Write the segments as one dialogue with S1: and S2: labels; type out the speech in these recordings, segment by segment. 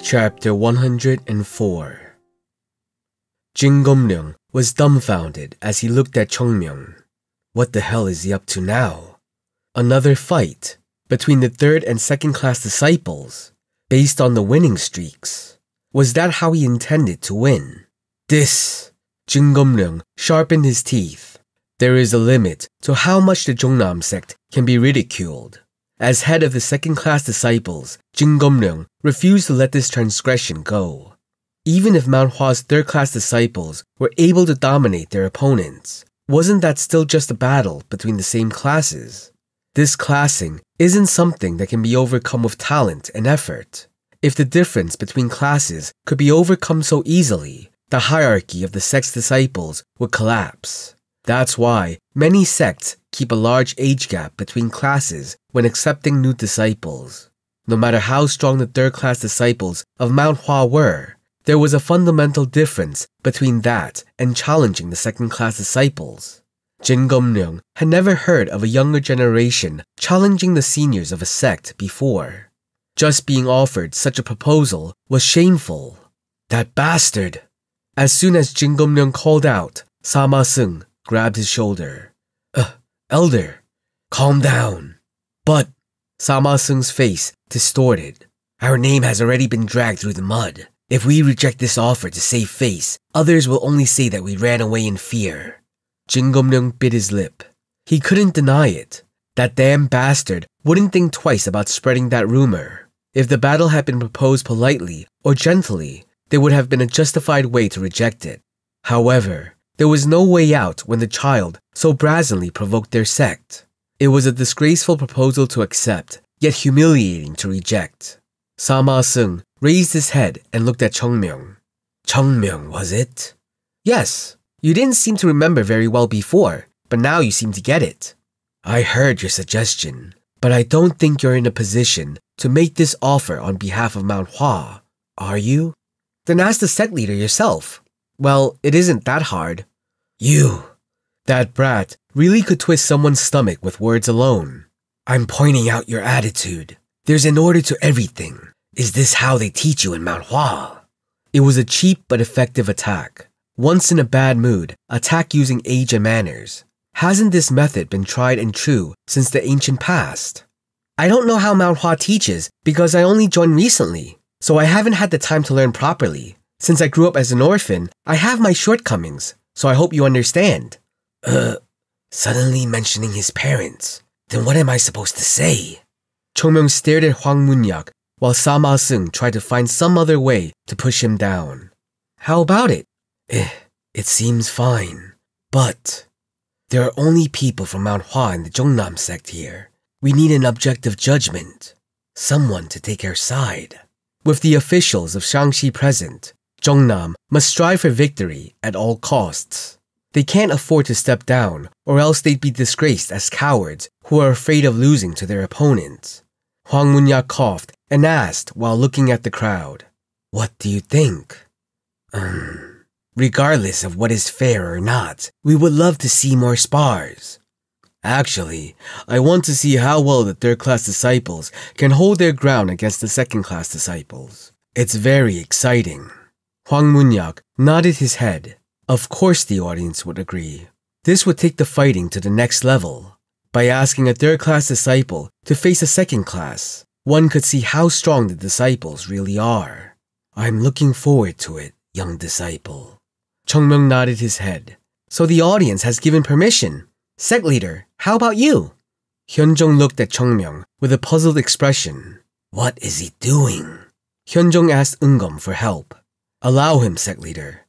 S1: Chapter 104. Jin Gomryung was dumbfounded as he looked at Chongmyung. What the hell is he up to now? Another fight between the third and second class disciples, based on the winning streaks. Was that how he intended to win? Jin Gomryung sharpened his teeth. There is a limit to how much the Jongnam sect can be ridiculed. As head of the second-class disciples, Jin Gomryung refused to let this transgression go. Even if Mount Hua's third-class disciples were able to dominate their opponents, wasn't that still just a battle between the same classes? This classing isn't something that can be overcome with talent and effort. If the difference between classes could be overcome so easily, the hierarchy of the sect's disciples would collapse. That's why many sects keep a large age gap between classes when accepting new disciples. No matter how strong the third-class disciples of Mount Hua were, there was a fundamental difference between that and challenging the second-class disciples. Jin Gomryung had never heard of a younger generation challenging the seniors of a sect before. Just being offered such a proposal was shameful. That bastard! As soon as Jin Gomryung called out, Sama Seung grabbed his shoulder. Elder, calm down. But Sama Seung's face distorted. Our name has already been dragged through the mud. If we reject this offer to save face, others will only say that we ran away in fear. Jin Gomryung bit his lip. He couldn't deny it. That damn bastard wouldn't think twice about spreading that rumor. If the battle had been proposed politely or gently, there would have been a justified way to reject it. However, there was no way out when the child so brazenly provoked their sect. It was a disgraceful proposal to accept, yet humiliating to reject. Sama Seung raised his head and looked at Chongmyung. Chongmyung, was it? Yes, you didn't seem to remember very well before, but now you seem to get it. I heard your suggestion, but I don't think you're in a position to make this offer on behalf of Mount Hua. Are you? Then ask the sect leader yourself. Well, it isn't that hard. You! That brat really could twist someone's stomach with words alone. I'm pointing out your attitude. There's an order to everything. Is this how they teach you in Mount Hua? It was a cheap but effective attack. Once in a bad mood, attack using age and manners. Hasn't this method been tried and true since the ancient past? I don't know how Mount Hua teaches because I only joined recently, so I haven't had the time to learn properly. Since I grew up as an orphan, I have my shortcomings, so I hope you understand. Suddenly mentioning his parents. Then what am I supposed to say? Chongmyung stared at Hwang Munyak while Sama Seung tried to find some other way to push him down. How about it? It seems fine. But there are only people from Mount Hua in the Jongnam sect here. We need an objective judgment. Someone to take our side. With the officials of Shangxi present, Jongnam must strive for victory at all costs. They can't afford to step down, or else they'd be disgraced as cowards who are afraid of losing to their opponents. Hwang Munyak coughed and asked while looking at the crowd, What do you think? Regardless of what is fair or not, we would love to see more spars. Actually, I want to see how well the third-class disciples can hold their ground against the second-class disciples. It's very exciting. Hwang Munyak nodded his head. Of course the audience would agree. This would take the fighting to the next level. By asking a third-class disciple to face a second-class, one could see how strong the disciples really are. I'm looking forward to it, young disciple. Chongmyung nodded his head. So the audience has given permission. Sect leader, how about you? Hyunjong looked at Chongmyung with a puzzled expression. What is he doing? Hyunjong asked Eungum for help. Allow him, sect leader.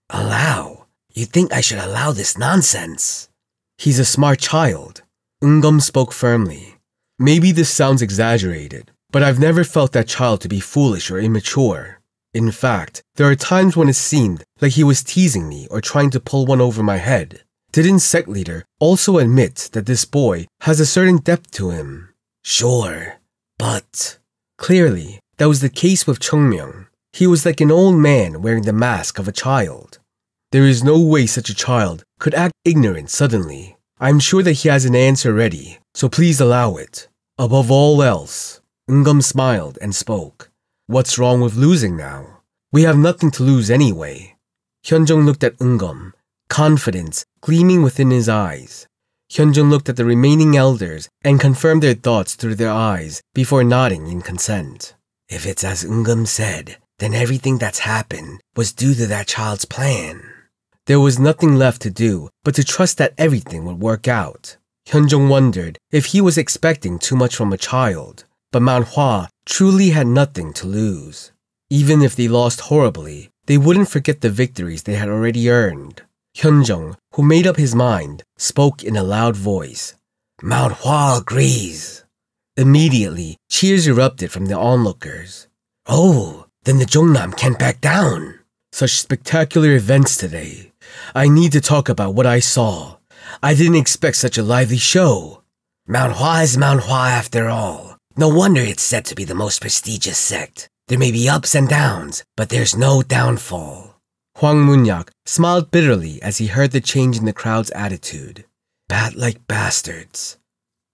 S1: Allow? You think I should allow this nonsense? He's a smart child. Eungum spoke firmly. Maybe this sounds exaggerated, but I've never felt that child to be foolish or immature. In fact, there are times when it seemed like he was teasing me or trying to pull one over my head. Didn't sect leader also admit that this boy has a certain depth to him? Sure, but... Clearly, that was the case with Chongmyung. He was like an old man wearing the mask of a child. There is no way such a child could act ignorant suddenly. I'm sure that he has an answer ready, so please allow it. Above all else, Eungum smiled and spoke. What's wrong with losing now? We have nothing to lose anyway. Hyunjung looked at Eungum, confidence gleaming within his eyes. Hyunjung looked at the remaining elders and confirmed their thoughts through their eyes before nodding in consent. If it's as Eungum said, then everything that's happened was due to that child's plan. There was nothing left to do but to trust that everything would work out. Hyunjung wondered if he was expecting too much from a child, but Mount Hua truly had nothing to lose. Even if they lost horribly, they wouldn't forget the victories they had already earned. Hyunjung, who made up his mind, spoke in a loud voice. Mount Hua agrees. Immediately, cheers erupted from the onlookers. Oh, then the Jongnam can't back down. Such spectacular events today. I need to talk about what I saw. I didn't expect such a lively show. Mount Hua is Mount Hua after all. No wonder it's said to be the most prestigious sect. There may be ups and downs, but there's no downfall. Hwang Munyak smiled bitterly as he heard the change in the crowd's attitude. Bat-like bastards.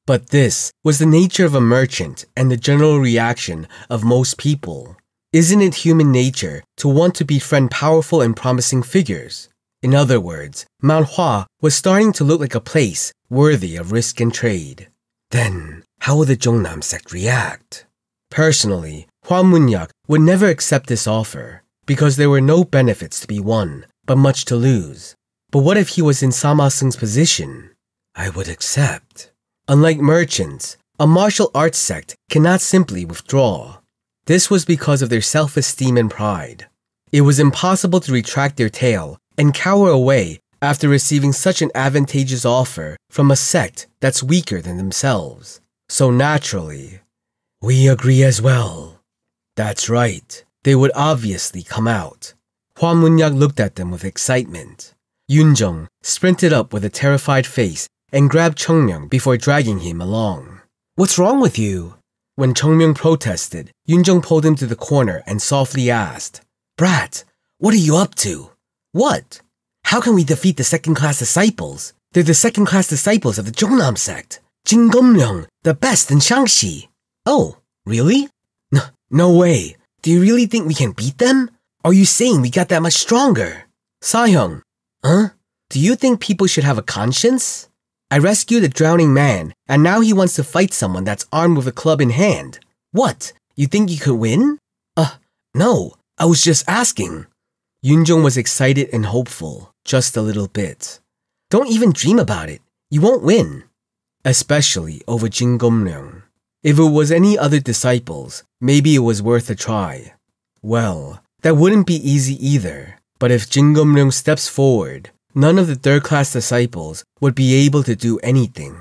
S1: But this was the nature of a merchant and the general reaction of most people. Isn't it human nature to want to befriend powerful and promising figures? In other words, Mount Hua was starting to look like a place worthy of risk and trade. Then, how will the Jongnam sect react? Personally, Hwa Munyak would never accept this offer because there were no benefits to be won, but much to lose. But what if he was in Sama Seung's position? I would accept. Unlike merchants, a martial arts sect cannot simply withdraw. This was because of their self-esteem and pride. It was impossible to retract their tail and cower away after receiving such an advantageous offer from a sect that's weaker than themselves. So naturally, we agree as well. That's right. They would obviously come out. Hwa Munyak looked at them with excitement. Yoonjung sprinted up with a terrified face and grabbed Cheongmyeong before dragging him along. What's wrong with you? When Cheongmyeong protested, Yoonjung pulled him to the corner and softly asked, Brat, what are you up to? What? How can we defeat the second-class disciples? They're the second-class disciples of the Jongnam sect. Jingomryung, the best in Shaanxi. Oh, really? No way. Do you really think we can beat them? Are you saying we got that much stronger? Sahyung, huh? Do you think people should have a conscience? I rescued a drowning man, and now he wants to fight someone that's armed with a club in hand. What? You think you could win? No. I was just asking. Yoonjung was excited and hopeful, just a little bit. Don't even dream about it. You won't win. Especially over Jingomryung. If it was any other disciples, maybe it was worth a try. Well, that wouldn't be easy either. But if Jingomryung steps forward, none of the third-class disciples would be able to do anything.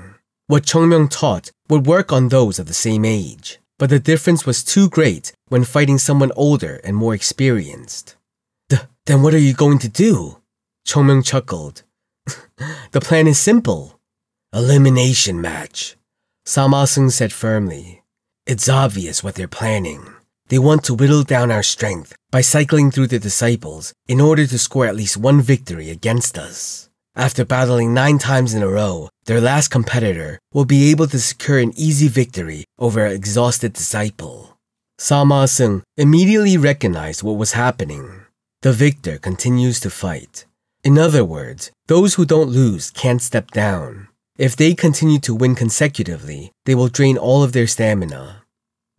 S1: What Cheongmyeong taught would work on those of the same age, but the difference was too great when fighting someone older and more experienced. Then what are you going to do? Cheongmyeong chuckled. The plan is simple. Elimination match. Sama Seung said firmly. It's obvious what they're planning. They want to whittle down our strength by cycling through the disciples in order to score at least one victory against us. After battling 9 times in a row, their last competitor will be able to secure an easy victory over an exhausted disciple. Sama Seung immediately recognized what was happening. The victor continues to fight. In other words, those who don't lose can't step down. If they continue to win consecutively, they will drain all of their stamina.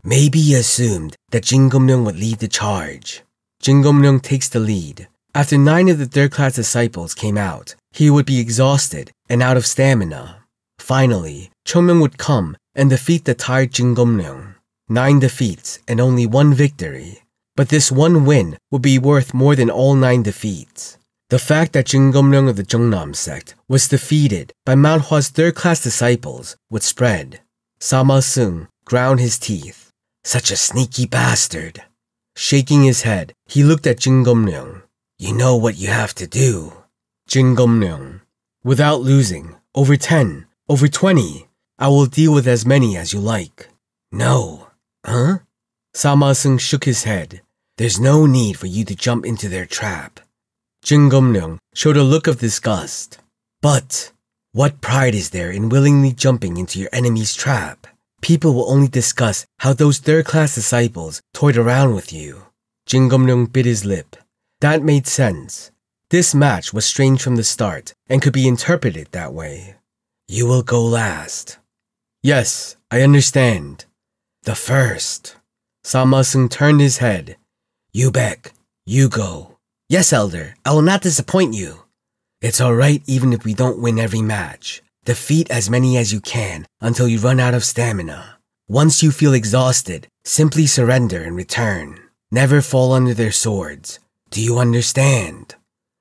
S1: Maybe he assumed that Jingomryung would lead the charge. Jingomryung takes the lead. After 9 of the third-class disciples came out, he would be exhausted and out of stamina. Finally, Cheongmyeong would come and defeat the tired Jingomryung. 9 defeats and only 1 victory. But this one win would be worth more than all 9 defeats. The fact that Jingomryung of the Jongnam sect was defeated by Mount Hua's third-class disciples would spread. Sama Seung ground his teeth. Such a sneaky bastard. Shaking his head, he looked at Jingomryung. You know what you have to do. Jingomryung. Without losing, over 10, over 20. I will deal with as many as you like. No. Huh? Sama Seung shook his head. There's no need for you to jump into their trap. Jingomryung showed a look of disgust. But what pride is there in willingly jumping into your enemy's trap? people will only discuss how those third-class disciples toyed around with you. Jingomryung bit his lip. That made sense. This match was strange from the start and could be interpreted that way. You will go last. Yes, I understand. The first. Sama-sung turned his head. You beg. You go. Yes, Elder. I will not disappoint you. It's alright even if we don't win every match. Defeat as many as you can until you run out of stamina. Once you feel exhausted, simply surrender and return. Never fall under their swords. Do you understand?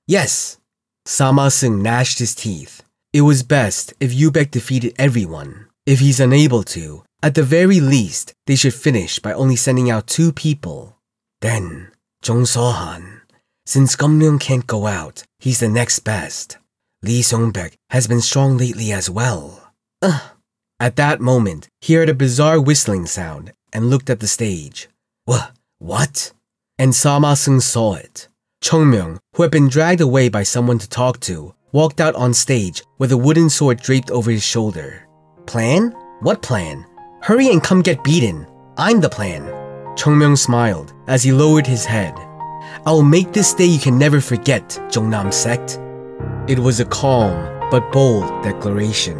S1: Yes. Sama-sung gnashed his teeth. It was best if Yubek defeated everyone. If he's unable to, at the very least, they should finish by only sending out 2 people. Then, Jong So-han. Since Gumryung can't go out, he's the next best. Lee Sung-baek has been strong lately as well. At that moment, he heard a bizarre whistling sound and looked at the stage. What? And Sama-sung saw it. Chongmyung, who had been dragged away by someone to talk to, walked out on stage with a wooden sword draped over his shoulder. Plan? What plan? Hurry and come get beaten. I'm the plan. Chongmyung smiled as he lowered his head. I will make this day you can never forget, Jongnam Sect. It was a calm but bold declaration.